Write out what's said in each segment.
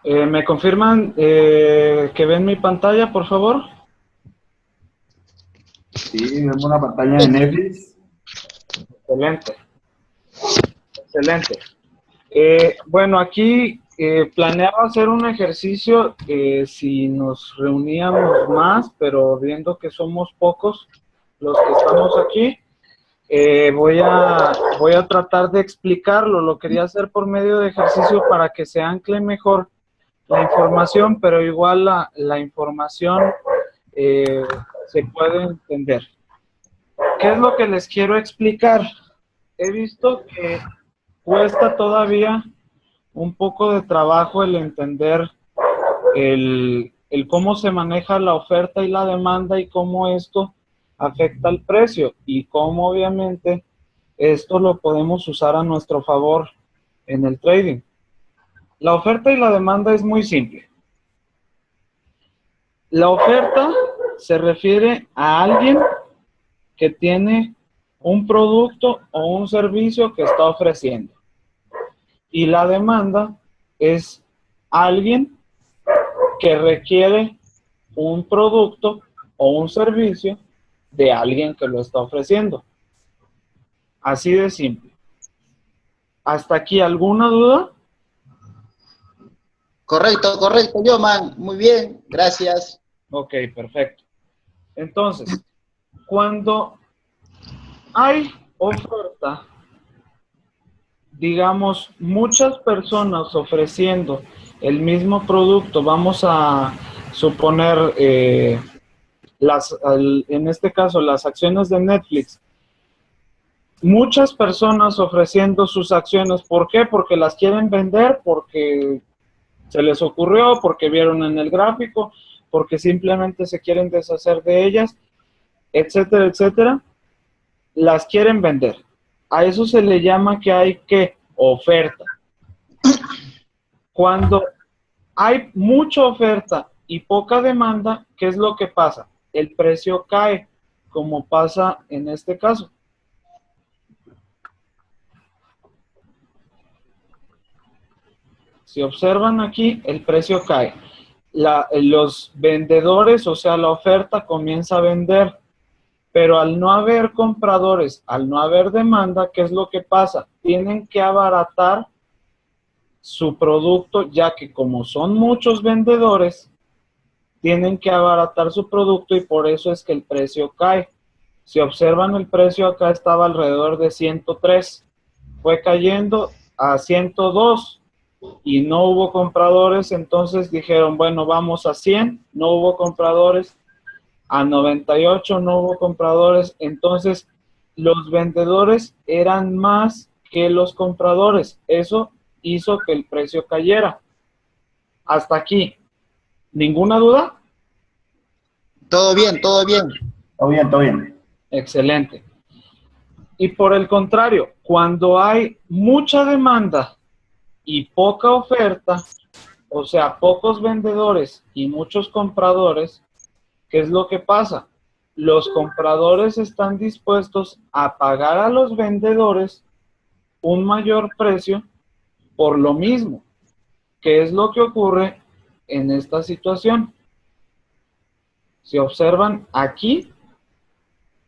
¿Me confirman que ven mi pantalla, por favor? Sí, vemos una pantalla de Netflix. Excelente, excelente. Bueno, aquí planeaba hacer un ejercicio si nos reuníamos más, pero viendo que somos pocos los que estamos aquí, voy a tratar de explicarlo. Lo quería hacer por medio de ejercicio para que se ancle mejor la información, pero igual la información se puede entender. ¿Qué es lo que les quiero explicar? He visto que cuesta todavía un poco de trabajo el entender el cómo se maneja la oferta y la demanda y cómo esto afecta al precio y cómo obviamente esto lo podemos usar a nuestro favor en el trading. La oferta y la demanda es muy simple. La oferta se refiere a alguien que tiene un producto o un servicio que está ofreciendo. Y la demanda es alguien que requiere un producto o un servicio de alguien que lo está ofreciendo. Así de simple. ¿Hasta aquí alguna duda? Correcto, correcto, Yoman. Muy bien, gracias. Ok, perfecto. Entonces, cuando hay oferta, digamos, muchas personas ofreciendo el mismo producto, vamos a suponer, en este caso, las acciones de Netflix, muchas personas ofreciendo sus acciones, ¿por qué? Porque las quieren vender, porque se les ocurrió, porque vieron en el gráfico, porque simplemente se quieren deshacer de ellas, etcétera, etcétera, las quieren vender. A eso se le llama que hay que oferta. Cuando hay mucha oferta y poca demanda, ¿qué es lo que pasa? El precio cae, como pasa en este caso. Si observan aquí, el precio cae. Los vendedores, o sea, la oferta comienza a vender, pero al no haber compradores, al no haber demanda, ¿qué es lo que pasa? Tienen que abaratar su producto, ya que como son muchos vendedores, tienen que abaratar su producto y por eso es que el precio cae. Si observan el precio acá estaba alrededor de 103, fue cayendo a 102 y no hubo compradores, entonces dijeron, bueno, vamos a 100, no hubo compradores, a 98 no hubo compradores, entonces los vendedores eran más que los compradores, eso hizo que el precio cayera. Hasta aquí, ¿ninguna duda? Todo bien, todo bien. Todo bien, todo bien. Excelente. Y por el contrario, cuando hay mucha demanda y poca oferta, o sea, pocos vendedores y muchos compradores, ¿qué es lo que pasa? Los compradores están dispuestos a pagar a los vendedores un mayor precio por lo mismo. ¿Qué es lo que ocurre en esta situación? Si observan aquí,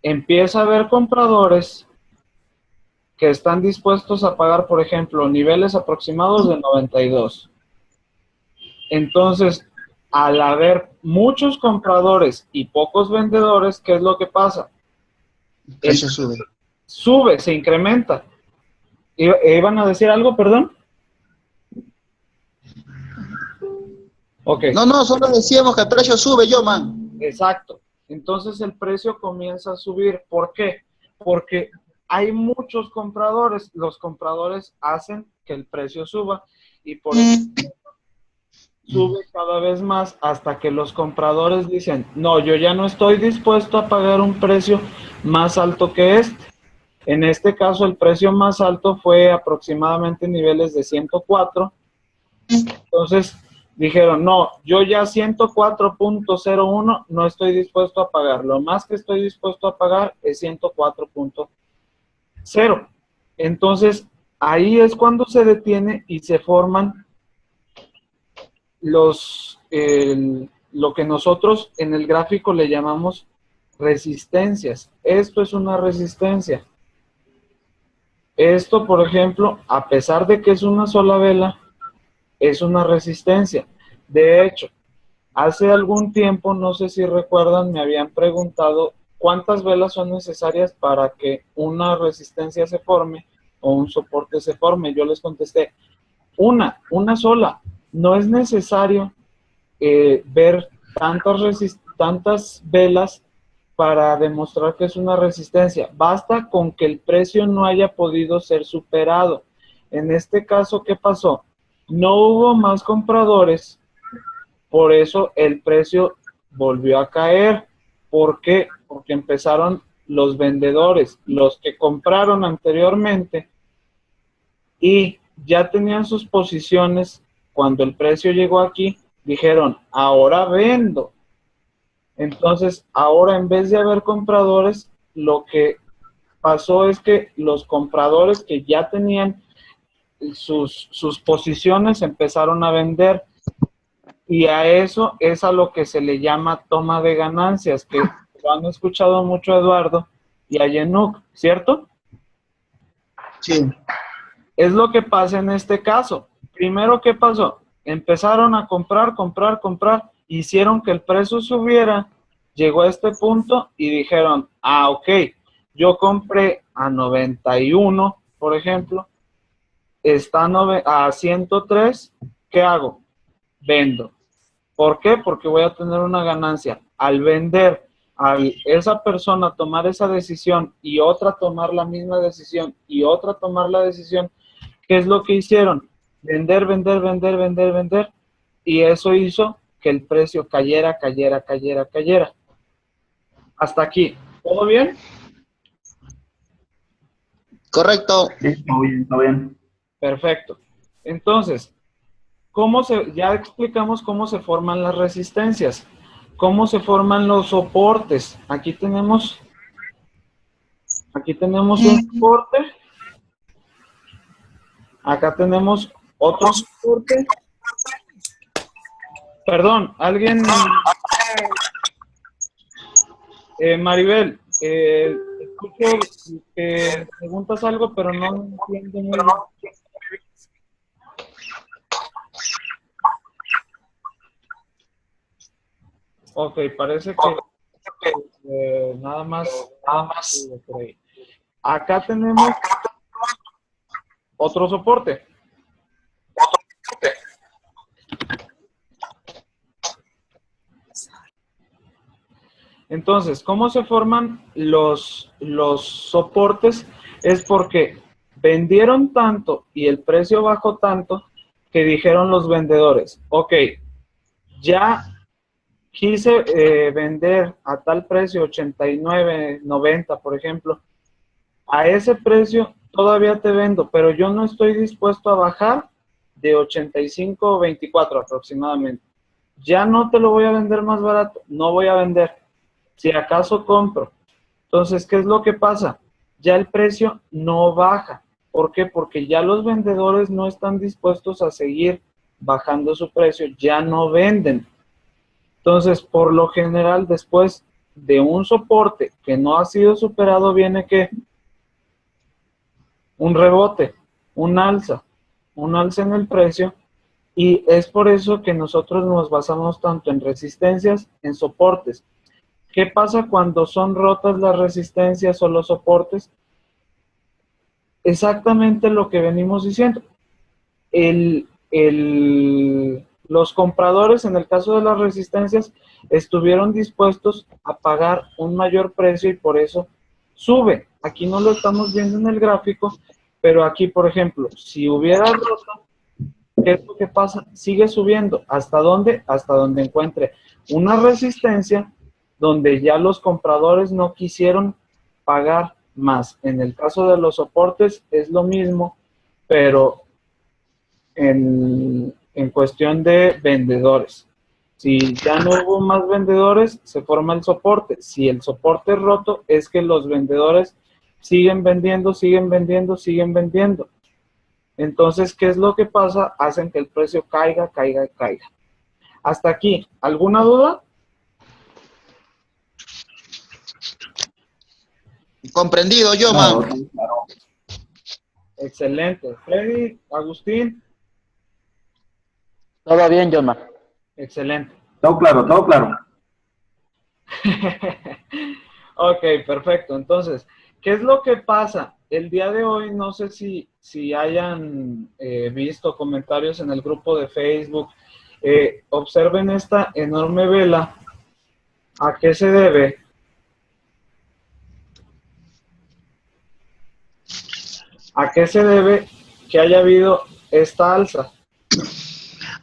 empieza a haber compradores que están dispuestos a pagar, por ejemplo, niveles aproximados de 92. Entonces, al haber muchos compradores y pocos vendedores, ¿qué es lo que pasa? El precio sube. Sube, se incrementa. ¿Iban a decir algo, perdón? Ok. No, no, solo decíamos que el precio sube, Yoman. Exacto. Entonces el precio comienza a subir. ¿Por qué? Porque hay muchos compradores. Los compradores hacen que el precio suba y por eso sube cada vez más hasta que los compradores dicen, no, yo ya no estoy dispuesto a pagar un precio más alto que este. En este caso el precio más alto fue aproximadamente niveles de 104. Entonces dijeron, no, yo ya 104.01 no estoy dispuesto a pagar. Lo más que estoy dispuesto a pagar es 104.0. Entonces, ahí es cuando se detiene y se forman lo que nosotros en el gráfico le llamamos resistencias. Esto es una resistencia. Esto, por ejemplo, a pesar de que es una sola vela, es una resistencia. De hecho, hace algún tiempo, no sé si recuerdan, me habían preguntado cuántas velas son necesarias para que una resistencia se forme o un soporte se forme. Yo les contesté, una sola. No es necesario ver tantas velas para demostrar que es una resistencia. Basta con que el precio no haya podido ser superado. En este caso, ¿qué pasó? No hubo más compradores, por eso el precio volvió a caer. ¿Por qué? Porque empezaron los vendedores, los que compraron anteriormente y ya tenían sus posiciones. Cuando el precio llegó aquí, dijeron, ahora vendo. Entonces, ahora en vez de haber compradores, lo que pasó es que los compradores que ya tenían sus posiciones empezaron a vender. Y a eso es a lo que se le llama toma de ganancias, que lo han escuchado mucho a Eduardo y a Yenuk, ¿cierto? Sí. Es lo que pasa en este caso. Primero, ¿qué pasó? Empezaron a comprar, hicieron que el precio subiera, llegó a este punto y dijeron, ah, ok, yo compré a 91, por ejemplo, está a 103, ¿qué hago? Vendo. ¿Por qué? Porque voy a tener una ganancia. Al vender, a esa persona tomar esa decisión y otra tomar la misma decisión y otra tomar la decisión, ¿qué es lo que hicieron? Vender, vender, vender, vender, vender. Y eso hizo que el precio cayera. Hasta aquí. ¿Todo bien? Correcto. Sí, todo bien, todo bien. Perfecto. Entonces, ya explicamos cómo se forman las resistencias, cómo se forman los soportes. Aquí tenemos un soporte. Acá tenemos otro soporte. Perdón, alguien... Maribel, escucho que preguntas algo, pero no entiendo muy bien. Ok, parece que nada más por ahí. Acá tenemos otro soporte. Entonces, ¿cómo se forman los soportes? Es porque vendieron tanto y el precio bajó tanto que dijeron los vendedores, ok, ya quise vender a tal precio, 89, 90, por ejemplo. A ese precio todavía te vendo, pero yo no estoy dispuesto a bajar de 85 o 24 aproximadamente. Ya no te lo voy a vender más barato, no voy a vender. Si acaso compro. Entonces, ¿qué es lo que pasa? Ya el precio no baja. ¿Por qué? Porque ya los vendedores no están dispuestos a seguir bajando su precio, ya no venden. Entonces, por lo general, después de un soporte que no ha sido superado, viene ¿qué? Un rebote, un alza en el precio, y es por eso que nosotros nos basamos tanto en resistencias, en soportes. ¿Qué pasa cuando son rotas las resistencias o los soportes? Exactamente lo que venimos diciendo. Los compradores, en el caso de las resistencias, estuvieron dispuestos a pagar un mayor precio y por eso sube. Aquí no lo estamos viendo en el gráfico, pero aquí, por ejemplo, si hubiera roto, ¿qué es lo que pasa? Sigue subiendo. ¿Hasta dónde? Hasta donde encuentre una resistencia donde ya los compradores no quisieron pagar más. En el caso de los soportes es lo mismo, pero en cuestión de vendedores. Si ya no hubo más vendedores, se forma el soporte. Si el soporte es roto, es que los vendedores siguen vendiendo, siguen vendiendo, siguen vendiendo. Entonces, ¿qué es lo que pasa? Hacen que el precio caiga, caiga, caiga. Hasta aquí, ¿alguna duda? Comprendido, yo, No, man. sí, claro. Excelente. Freddy, Agustín, Todo bien, John. excelente. Todo claro, todo claro. Ok, perfecto. Entonces, ¿qué es lo que pasa? El día de hoy, no sé si hayan visto comentarios en el grupo de Facebook. Observen esta enorme vela. ¿A qué se debe? ¿A qué se debe que haya habido esta alza?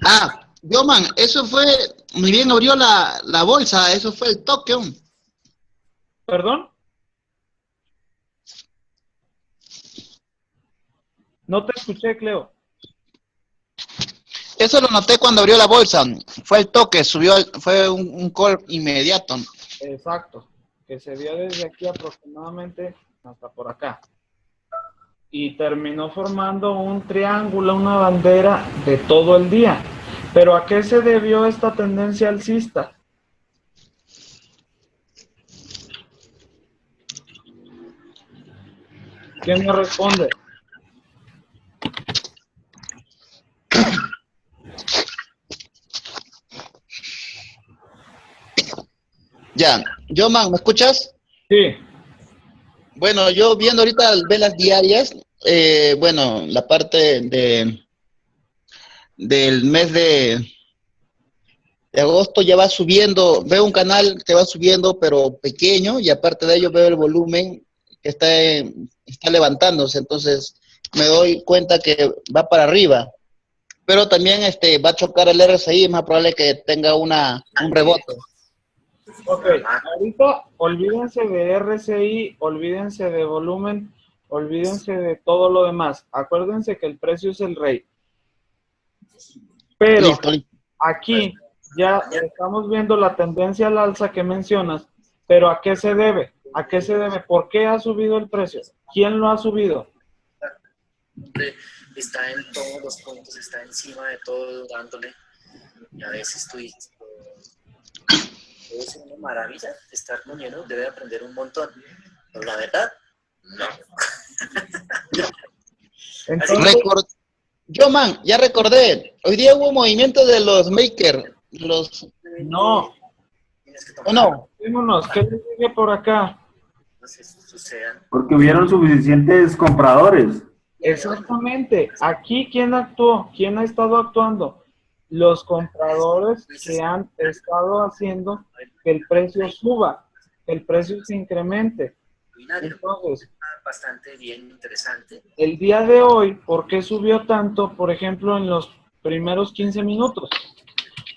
Ah, yo, man, eso fue, muy bien abrió la bolsa, eso fue el toque. ¿Perdón? No te escuché, Cleo. Eso lo noté cuando abrió la bolsa, fue el toque, subió, fue un call inmediato. Exacto, que se dio desde aquí aproximadamente hasta por acá. Y terminó formando un triángulo, una bandera de todo el día. ¿Pero a qué se debió esta tendencia alcista? ¿Quién me responde? Ya, yo, man, ¿me escuchas? Sí, Bueno, yo viendo ahorita las velas diarias, bueno, la parte del mes de agosto ya va subiendo, veo un canal que va subiendo pero pequeño y aparte de ello veo el volumen que está levantándose, entonces me doy cuenta que va para arriba, pero también va a chocar el RSI, es más probable que tenga un rebote. ok. Ahorita olvídense de RSI, olvídense de volumen, olvídense de todo lo demás. Acuérdense que el precio es el rey. Pero Listo, listo. aquí ya estamos viendo la tendencia al alza que mencionas, pero ¿a qué se debe? ¿A qué se debe? ¿Por qué ha subido el precio? ¿Quién lo ha subido? Está en todos los puntos, está encima de todo, dándole. Y a veces tú dices, debe ser una maravilla estar con Yenuk, debe aprender un montón. Pero la verdad, no. Entonces, Yo, man, ya recordé, hoy día hubo movimiento de los makers, no, Tienes que ¿o tomar, no? vámonos, ¿qué le sigue por acá? no sé si sucedan. Porque hubieron suficientes compradores. Exactamente, aquí ¿quién actuó? ¿Quién ha estado actuando? Los compradores que han estado haciendo que el precio suba, que el precio se incremente. Entonces, Bastante bien, interesante. el día de hoy, ¿por qué subió tanto, por ejemplo, en los primeros 15 minutos?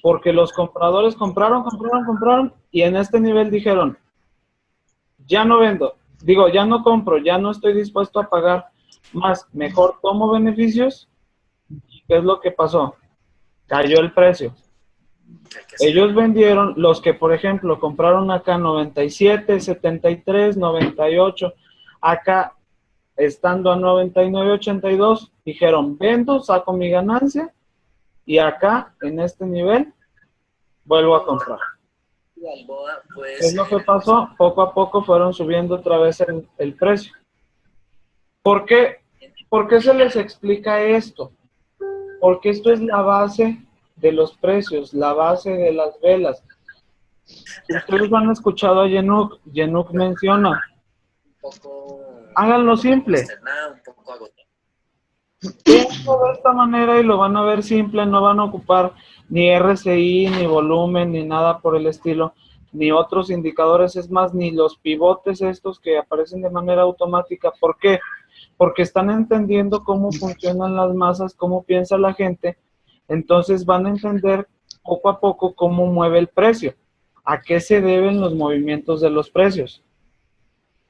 Porque los compradores compraron y en este nivel dijeron, ya no vendo, digo, ya no compro, ya no estoy dispuesto a pagar más, mejor tomo beneficios. ¿Qué es lo que pasó? Cayó el precio. Ellos vendieron, los que por ejemplo compraron acá 97, 73, 98, acá estando a 99, 82, dijeron, vendo, saco mi ganancia y acá en este nivel vuelvo a comprar. ¿Qué es lo que pasó? Poco a poco fueron subiendo otra vez el precio. ¿Por qué se les explica esto? Porque esto es la base de los precios, la base de las velas. Si ustedes han escuchado a Yenuk menciona, háganlo simple. Un poco agotado. Piénsenlo de esta manera y lo van a ver simple, no van a ocupar ni RSI, ni volumen, ni nada por el estilo, ni otros indicadores, es más, ni los pivotes estos que aparecen de manera automática. ¿Por qué? Porque están entendiendo cómo funcionan las masas, cómo piensa la gente, entonces van a entender poco a poco cómo mueve el precio, a qué se deben los movimientos de los precios.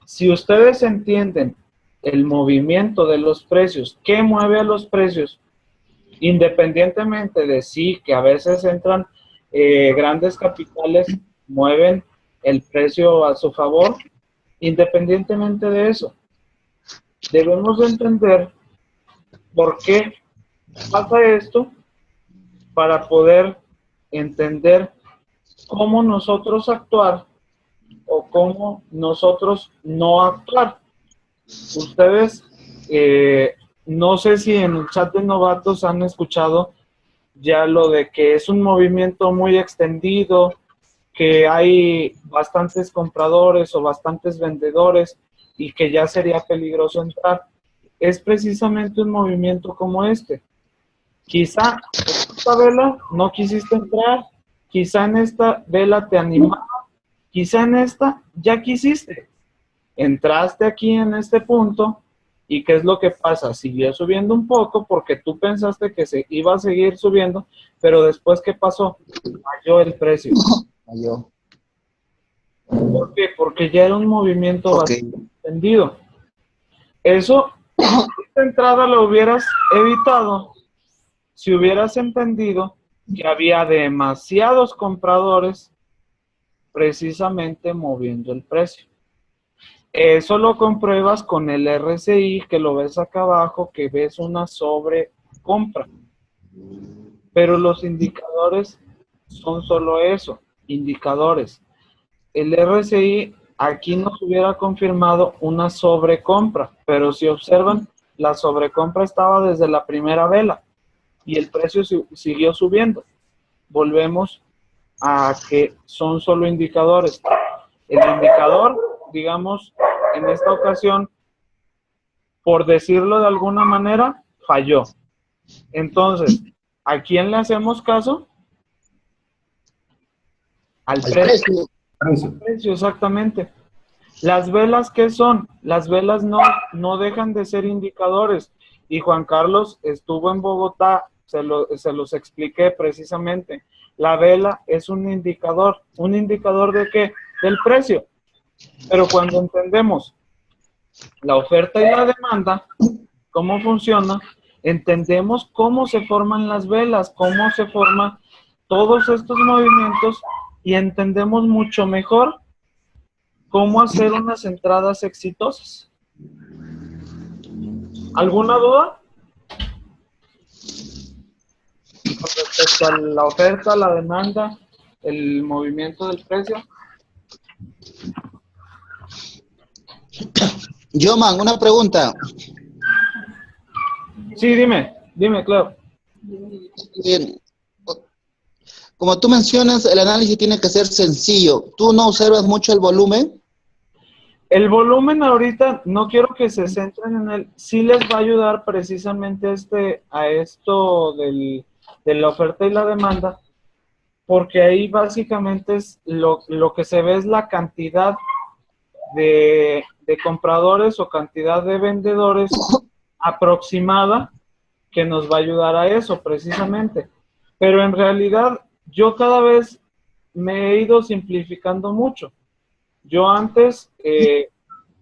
Si ustedes entienden el movimiento de los precios, qué mueve a los precios, independientemente de sí, que a veces entran grandes capitales, mueven el precio a su favor, independientemente de eso, debemos de entender por qué pasa esto para poder entender cómo nosotros actuar o cómo nosotros no actuar. Ustedes, no sé si en el chat de novatos han escuchado ya lo de que es un movimiento muy extendido, que hay bastantes compradores o bastantes vendedores y que ya sería peligroso entrar. Es precisamente un movimiento como este. Quizá en esta vela no quisiste entrar, quizá en esta vela te animaba, quizá en esta ya quisiste. Entraste aquí en este punto y ¿qué es lo que pasa? Siguió subiendo un poco porque tú pensaste que se iba a seguir subiendo, pero después ¿qué pasó? Cayó el precio. Cayó. ¿Por qué? Porque ya era un movimiento Ok. bastante extendido. Eso, esta entrada lo hubieras evitado si hubieras entendido que había demasiados compradores precisamente moviendo el precio. Eso lo compruebas con el RSI, que lo ves acá abajo, que ves una sobrecompra. Pero los indicadores son solo eso, indicadores. El RSI aquí nos hubiera confirmado una sobrecompra, pero si observan, la sobrecompra estaba desde la primera vela y el precio siguió subiendo. Volvemos a que son solo indicadores. El indicador, digamos, en esta ocasión, por decirlo de alguna manera, falló. Entonces, ¿a quién le hacemos caso? Al El precio. precio. Precio. Precio, exactamente. Las velas, ¿qué son? Las velas no dejan de ser indicadores. Y Juan Carlos estuvo en Bogotá, se los expliqué precisamente. La vela es un indicador. ¿Un indicador de qué? Del precio. Pero cuando entendemos la oferta y la demanda, cómo funciona, entendemos cómo se forman las velas, cómo se forman todos estos movimientos y entendemos mucho mejor cómo hacer unas entradas exitosas. ¿Alguna duda? Con respecto a la oferta, la demanda, el movimiento del precio. Yoman, una pregunta. Sí, dime, claro. Bien. Como tú mencionas, el análisis tiene que ser sencillo. ¿Tú no observas mucho el volumen? El volumen ahorita, no quiero que se centren en él, sí les va a ayudar precisamente a esto de la oferta y la demanda, porque ahí básicamente es lo que se ve es la cantidad de compradores o cantidad de vendedores aproximada que nos va a ayudar a eso precisamente. Pero en realidad yo cada vez me he ido simplificando mucho. Yo antes,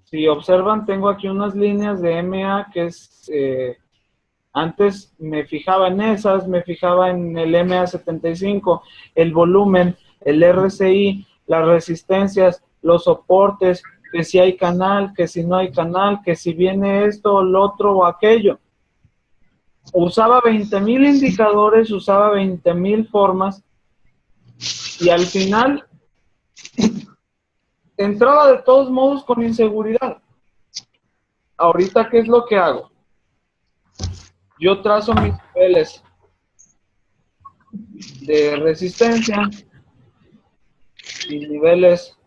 si observan, tengo aquí unas líneas de MA que es, antes me fijaba en esas, me fijaba en el MA75, el volumen, el RSI, las resistencias, los soportes, que si hay canal, que si no hay canal, que si viene esto, lo otro o aquello. Usaba 20,000 indicadores, usaba 20,000 formas y al final entraba de todos modos con inseguridad. Ahorita, ¿qué es lo que hago? Yo trazo mis niveles de resistencia, mis niveles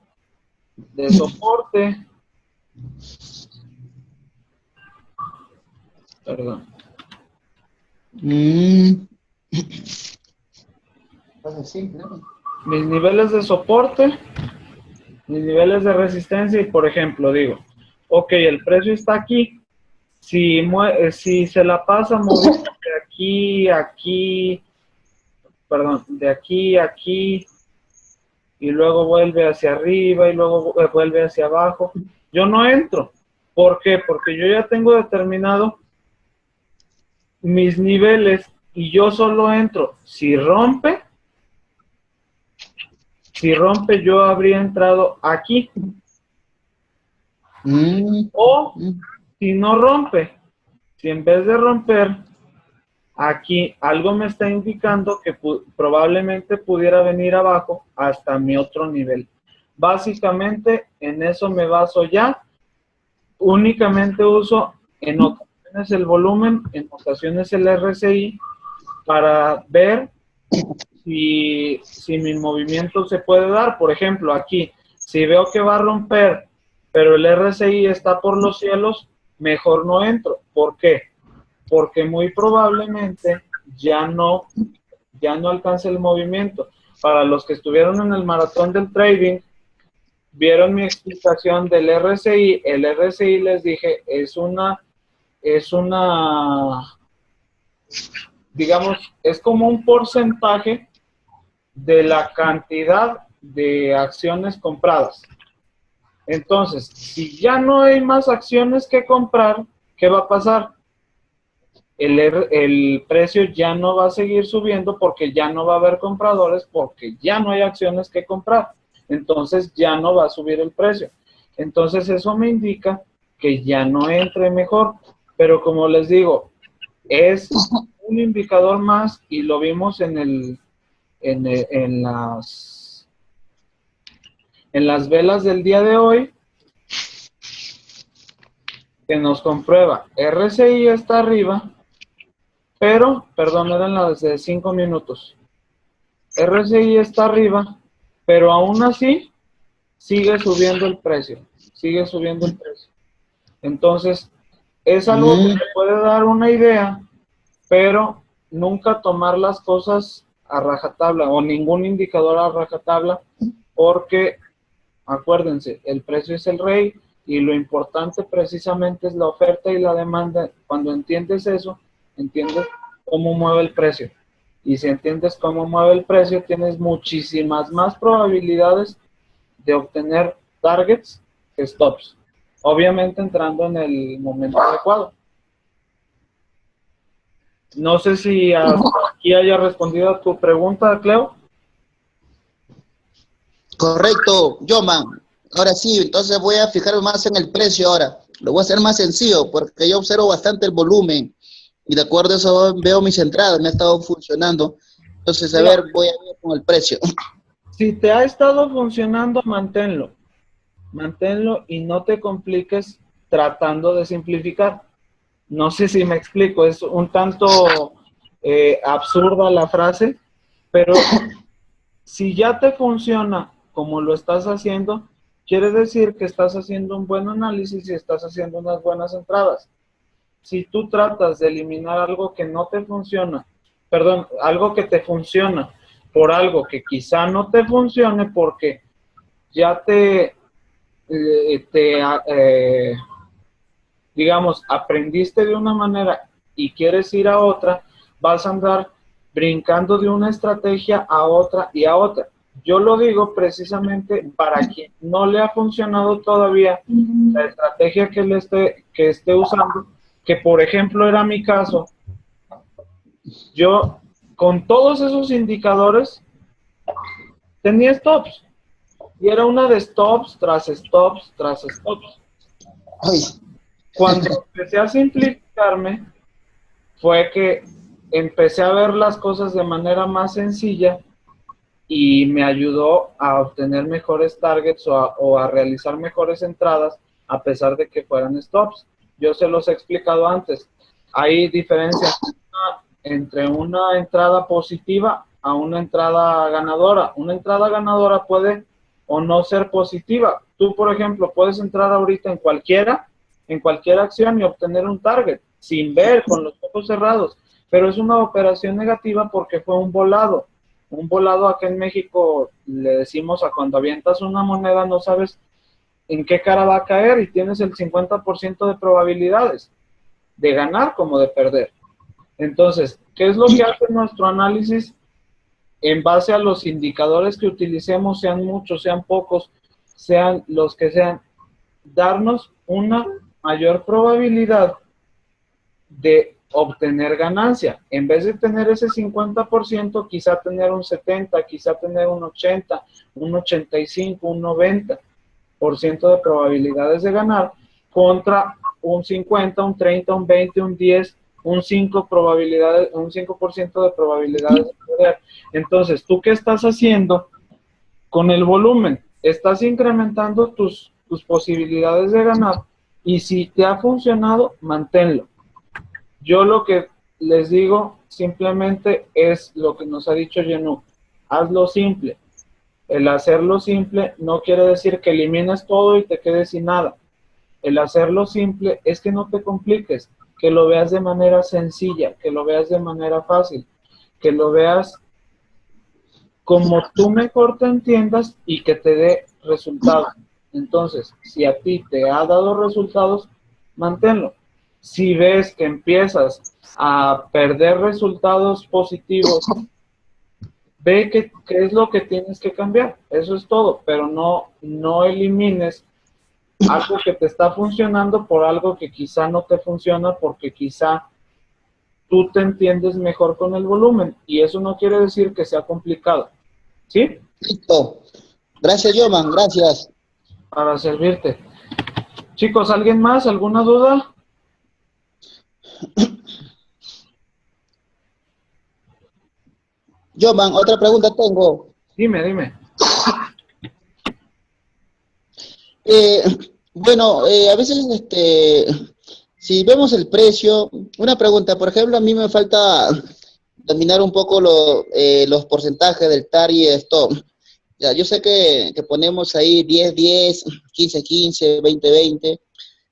de soporte, perdón, mis niveles de soporte, mis niveles de resistencia y, por ejemplo, digo, ok, el precio está aquí, si se la pasa moviendo de aquí a aquí, perdón, de aquí a aquí, y luego vuelve hacia arriba y luego vuelve hacia abajo, yo no entro. ¿Por qué? Porque yo ya tengo determinado mis niveles y yo solo entro. Si rompe yo habría entrado aquí. O si no rompe, si en vez de romper Aquí algo me está indicando que probablemente pudiera venir abajo hasta mi otro nivel. Básicamente en eso me baso ya. Únicamente uso en ocasiones el volumen, en ocasiones el RSI para ver si mi movimiento se puede dar. Por ejemplo, aquí, si veo que va a romper, pero el RSI está por los cielos, mejor no entro. ¿Por qué? Porque muy probablemente ya no alcance el movimiento. Para los que estuvieron en el maratón del trading, vieron mi explicación del RSI. El RSI, les dije, digamos, es como un porcentaje de la cantidad de acciones compradas. Entonces, si ya no hay más acciones que comprar, ¿qué va a pasar? El precio ya no va a seguir subiendo porque ya no va a haber compradores, porque ya no hay acciones que comprar. Entonces ya no va a subir el precio. Entonces eso me indica que ya no entre mejor. Pero como les digo, es un indicador más y lo vimos en las velas del día de hoy, que nos comprueba RSI está arriba, pero, perdón, eran las de 5 minutos. RSI está arriba, pero aún así sigue subiendo el precio. Sigue subiendo el precio. Entonces, es algo que te puede dar una idea, pero nunca tomar las cosas a rajatabla o ningún indicador a rajatabla, porque acuérdense, el precio es el rey y lo importante precisamente es la oferta y la demanda. Cuando entiendes eso, entiendes cómo mueve el precio. Y si entiendes cómo mueve el precio, tienes muchísimas más probabilidades de obtener targets que stops. Obviamente entrando en el momento adecuado. No sé si hasta aquí haya respondido a tu pregunta, Cleo. Correcto, Yoman. Ahora sí, entonces voy a fijarme más en el precio ahora. Lo voy a hacer más sencillo porque yo observo bastante el volumen y de acuerdo a eso veo mis entradas, me ha estado funcionando. Entonces, a ver, voy a ver con el precio. Si te ha estado funcionando, manténlo. Manténlo y no te compliques tratando de simplificar. No sé si me explico, es un tanto absurda la frase, pero si ya te funciona como lo estás haciendo, quiere decir que estás haciendo un buen análisis y estás haciendo unas buenas entradas. Si tú tratas de eliminar algo que no te funciona, perdón, algo que te funciona por algo que quizá no te funcione porque ya digamos, aprendiste de una manera y quieres ir a otra, vas a andar brincando de una estrategia a otra y a otra. Yo lo digo precisamente para quien no le ha funcionado todavía la estrategia que esté usando, que por ejemplo era mi caso. Yo con todos esos indicadores tenía stops y era una de stops tras stops tras stops. Ay. Cuando empecé a simplificarme fue que empecé a ver las cosas de manera más sencilla y me ayudó a obtener mejores targets o a realizar mejores entradas a pesar de que fueran stops. Yo se los he explicado antes. Hay diferencias entre una entrada positiva a una entrada ganadora. Una entrada ganadora puede o no ser positiva. Tú, por ejemplo, puedes entrar ahorita en cualquier acción y obtener un target sin ver, con los ojos cerrados, pero es una operación negativa porque fue un volado. Un volado acá en México le decimos a cuando avientas una moneda no sabes en qué cara va a caer y tienes el 50% de probabilidades de ganar como de perder. Entonces, ¿qué es lo que hace nuestro análisis? En base a los indicadores que utilicemos, sean muchos, sean pocos, sean los que sean, darnos una mayor probabilidad de obtener ganancia. En vez de tener ese 50%, quizá tener un 70%, quizá tener un 80%, un 85%, un 90% de probabilidades de ganar contra un 50%, un 30%, un 20%, un 10%, un 5% de probabilidades de perder. Entonces, ¿tú qué estás haciendo con el volumen? Estás incrementando tus posibilidades de ganar, y si te ha funcionado, manténlo. Yo lo que les digo simplemente es lo que nos ha dicho Jenú: hazlo simple. El hacerlo simple no quiere decir que elimines todo y te quedes sin nada. El hacerlo simple es que no te compliques, que lo veas de manera sencilla, que lo veas de manera fácil, que lo veas como tú mejor te entiendas y que te dé resultados. Entonces, si a ti te ha dado resultados, manténlo. Si ves que empiezas a perder resultados positivos, ve qué es lo que tienes que cambiar. Eso es todo, pero no elimines algo que te está funcionando por algo que quizá no te funciona, porque quizá tú te entiendes mejor con el volumen, y eso no quiere decir que sea complicado. ¿Sí? Listo. Gracias, Joman, gracias. Para servirte. Chicos, ¿alguien más? ¿Alguna duda? Joman, otra pregunta tengo. Dime. Bueno, a veces, si vemos el precio, una pregunta, por ejemplo, a mí me falta dominar un poco los porcentajes del TAR y stop. Ya, yo sé que ponemos ahí 10-10, 15-15, 20-20,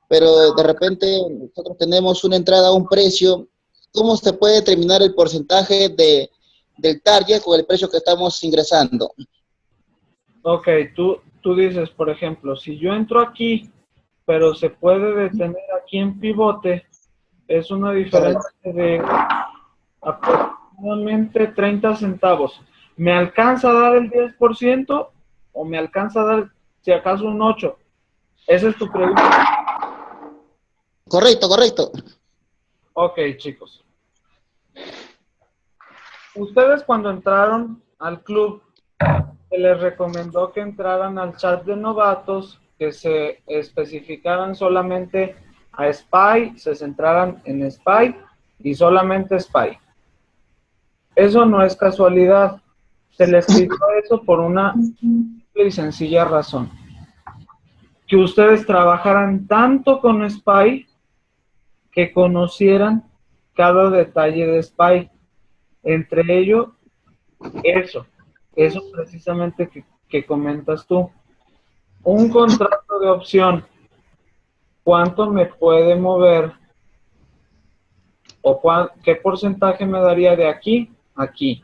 pero de repente nosotros tenemos una entrada a un precio. ¿Cómo se puede determinar el porcentaje del target con el precio que estamos ingresando? Ok, tú dices, por ejemplo, si yo entro aquí, pero se puede detener aquí en pivote, es una diferencia de aproximadamente 30 centavos. ¿Me alcanza a dar el 10% o me alcanza a dar, si acaso, un 8%? Esa es tu pregunta. Correcto. Ok, chicos. Ustedes, cuando entraron al club, se les recomendó que entraran al chat de novatos, que se especificaran solamente a SPY, se centraran en SPY y solamente SPY. Eso no es casualidad. Se les pidió eso por una simple y sencilla razón: que ustedes trabajaran tanto con SPY que conocieran cada detalle de SPY. Entre ellos, eso precisamente que comentas tú. Un contrato de opción, ¿cuánto me puede mover o qué porcentaje me daría de aquí a aquí?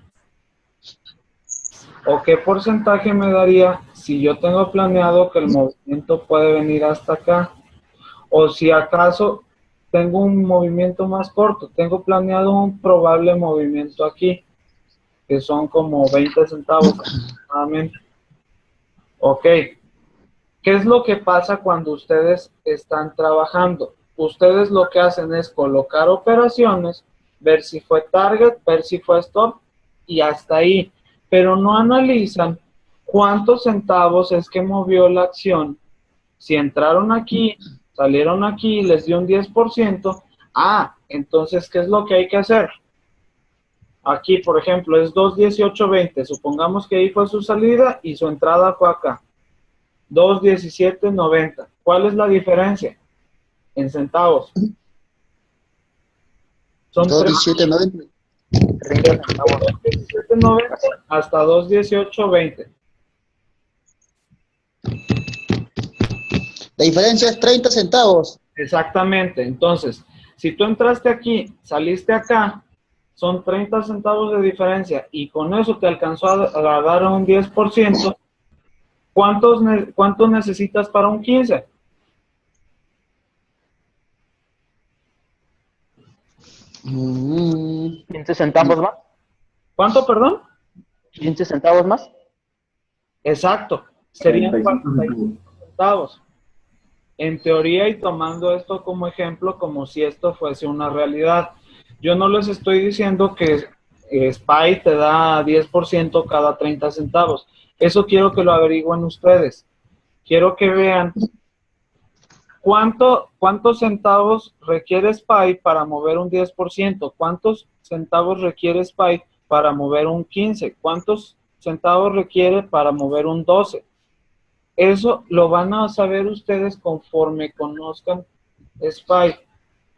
¿O qué porcentaje me daría si yo tengo planeado que el movimiento puede venir hasta acá? O si acaso tengo un movimiento más corto, tengo planeado un probable movimiento aquí, que son como 20 centavos aproximadamente. Ok. ¿Qué es lo que pasa cuando ustedes están trabajando? Ustedes lo que hacen es colocar operaciones, ver si fue target, ver si fue stop, y hasta ahí. Pero no analizan cuántos centavos es que movió la acción. Si entraron aquí, salieron aquí, les dio un 10%. Entonces, ¿qué es lo que hay que hacer? Aquí, por ejemplo, es 2.1820. Supongamos que ahí fue su salida y su entrada fue acá. 2.1790. ¿Cuál es la diferencia? En centavos. Son 2.1790. 30 centavos. 2.1790 hasta 2.1820. La diferencia es 30 centavos. Exactamente. Entonces, si tú entraste aquí, saliste acá, son 30 centavos de diferencia, y con eso te alcanzó a dar un 10%. ¿Cuánto necesitas para un 15? ¿15 centavos más? ¿Cuánto, perdón? ¿15 centavos más? Exacto. Serían 45 45 centavos. En teoría, y tomando esto como ejemplo, como si esto fuese una realidad. Yo no les estoy diciendo que SPY te da 10% cada 30 centavos. Eso quiero que lo averigüen ustedes. Quiero que vean ¿Cuántos centavos requiere SPY para mover un 10%? ¿Cuántos centavos requiere SPY para mover un 15%? ¿Cuántos centavos requiere para mover un 12%? Eso lo van a saber ustedes conforme conozcan SPY,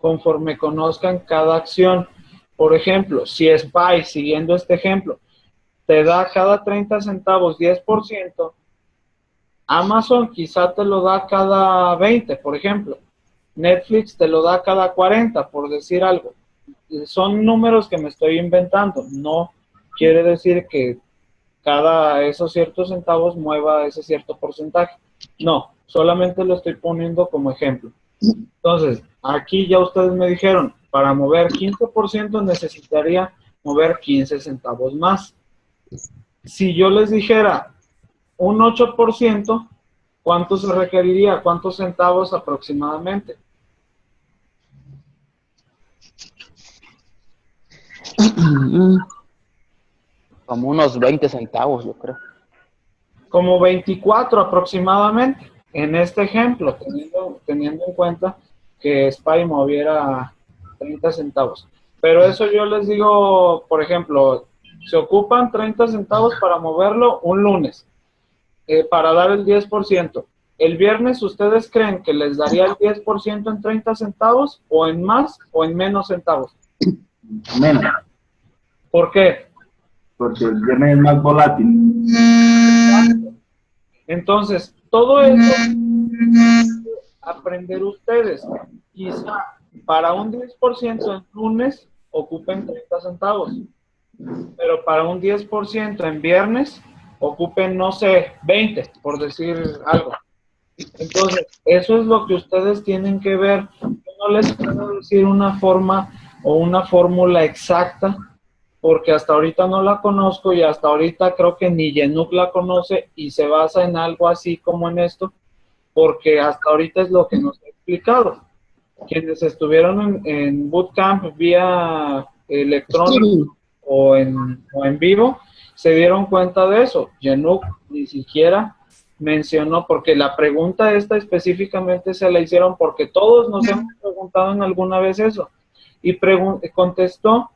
conforme conozcan cada acción. Por ejemplo, si SPY, siguiendo este ejemplo, te da cada 30 centavos 10%, Amazon quizá te lo da cada 20, por ejemplo. Netflix te lo da cada 40, por decir algo. Son números que me estoy inventando. No quiere decir que cada esos ciertos centavos mueva ese cierto porcentaje. No, solamente lo estoy poniendo como ejemplo. Entonces, aquí ya ustedes me dijeron, para mover 15% necesitaría mover 15 centavos más. Si yo les dijera un 8%, ¿cuánto se requeriría? ¿Cuántos centavos aproximadamente? Como unos 20 centavos, yo creo. Como 24 aproximadamente, en este ejemplo, teniendo en cuenta que SPY moviera 30 centavos. Pero eso yo les digo, por ejemplo, se ocupan 30 centavos para moverlo un lunes, para dar el 10%. El viernes, ¿ustedes creen que les daría el 10% en 30 centavos o en más o en menos centavos? Menos, ¿Por qué? porque el viernes es más volátil. Entonces, todo eso aprender ustedes. Quizá para un 10% en lunes ocupen 30 centavos, pero para un 10% en viernes ocupen, no sé, 20, por decir algo. Entonces, eso es lo que ustedes tienen que ver. Yo no les puedo decir una forma o una fórmula exacta, porque hasta ahorita no la conozco y hasta ahorita creo que ni Yenuk la conoce y se basa en algo así como en esto, porque hasta ahorita es lo que nos ha explicado. Quienes estuvieron en bootcamp vía electrónico o en vivo, se dieron cuenta de eso. Yenuk ni siquiera mencionó, porque la pregunta esta específicamente se la hicieron porque todos nos hemos preguntado en alguna vez eso, y contestó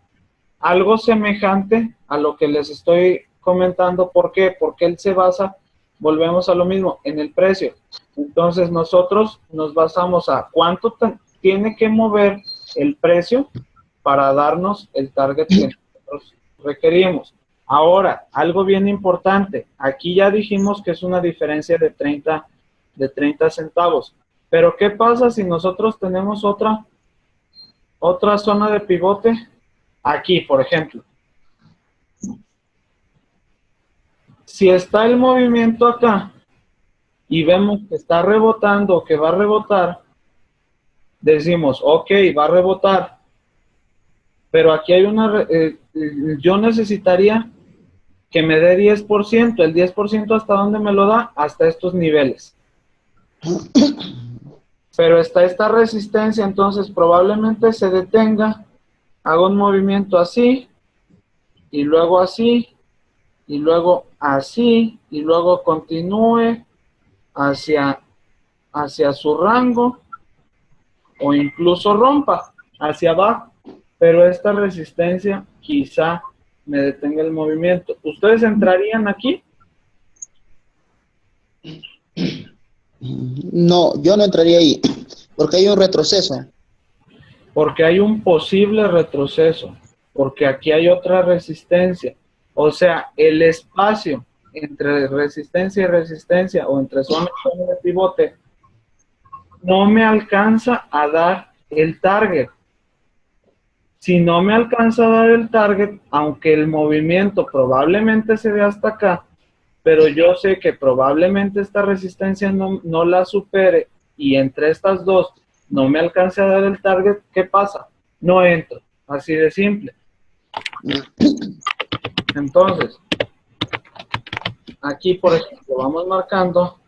algo semejante a lo que les estoy comentando. ¿Por qué? Porque él se basa, volvemos a lo mismo, en el precio. Entonces nosotros nos basamos a cuánto tiene que mover el precio para darnos el target que nosotros requerimos. Ahora, algo bien importante, aquí ya dijimos que es una diferencia de 30 centavos, pero ¿qué pasa si nosotros tenemos otra zona de pivote? Aquí, por ejemplo, si está el movimiento acá y vemos que está rebotando o que va a rebotar, decimos, ok, va a rebotar, pero aquí hay yo necesitaría que me dé 10%, el 10% ¿hasta dónde me lo da? Hasta estos niveles. Pero está esta resistencia, entonces probablemente se detenga, haga un movimiento así, y luego así, y luego así, y luego continúe hacia su rango, o incluso rompa hacia abajo, pero esta resistencia quizá me detenga el movimiento. ¿Ustedes entrarían aquí? No, yo no entraría ahí, porque hay un retroceso. Porque hay un posible retroceso, porque aquí hay otra resistencia. O sea, el espacio entre resistencia y resistencia, o entre zona y zona de pivote, no me alcanza a dar el target. Si no me alcanza a dar el target, aunque el movimiento probablemente se dé hasta acá, pero yo sé que probablemente esta resistencia no la supere, y entre estas dos no me alcance a dar el target, ¿qué pasa? No entro, así de simple. Entonces, aquí por ejemplo vamos marcando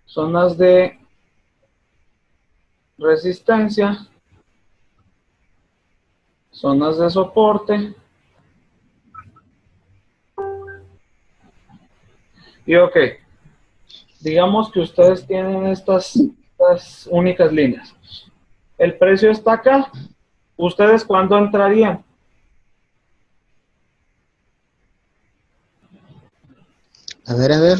zonas de resistencia, zonas de soporte, y ok, digamos que ustedes tienen estas estas únicas líneas. El precio está acá. ¿Ustedes cuándo entrarían? A ver, a ver.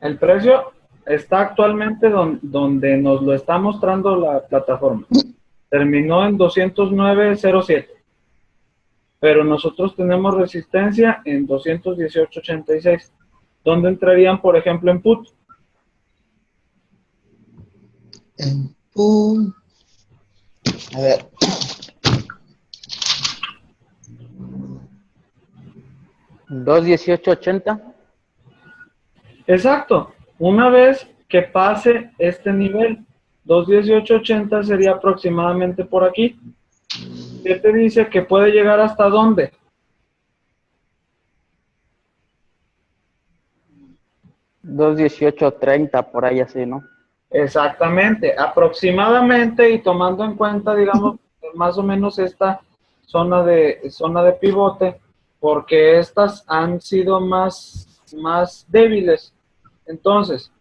El precio está actualmente donde nos lo está mostrando la plataforma. Terminó en 209.07. Pero nosotros tenemos resistencia en 218.86. ¿Dónde entrarían, por ejemplo, en put? En put. A ver. $2.1880. Exacto. Una vez que pase este nivel, 218.80 sería aproximadamente por aquí. ¿Qué te dice que puede llegar hasta dónde? $2.1830 por ahí así, ¿no? Exactamente, aproximadamente, y tomando en cuenta, digamos, más o menos esta zona de pivote, porque estas han sido más débiles. Entonces,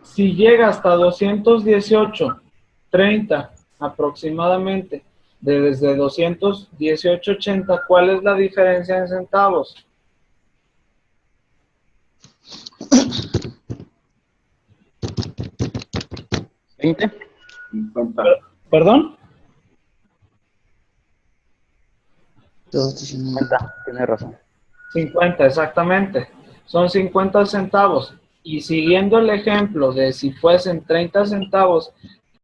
si llega hasta 218.30 aproximadamente, desde 218.80, ¿cuál es la diferencia en centavos? ¿20? 50. ¿Perdón? 50, tienes razón. 50, exactamente. Son 50 centavos. Y siguiendo el ejemplo de si fuesen 30 centavos,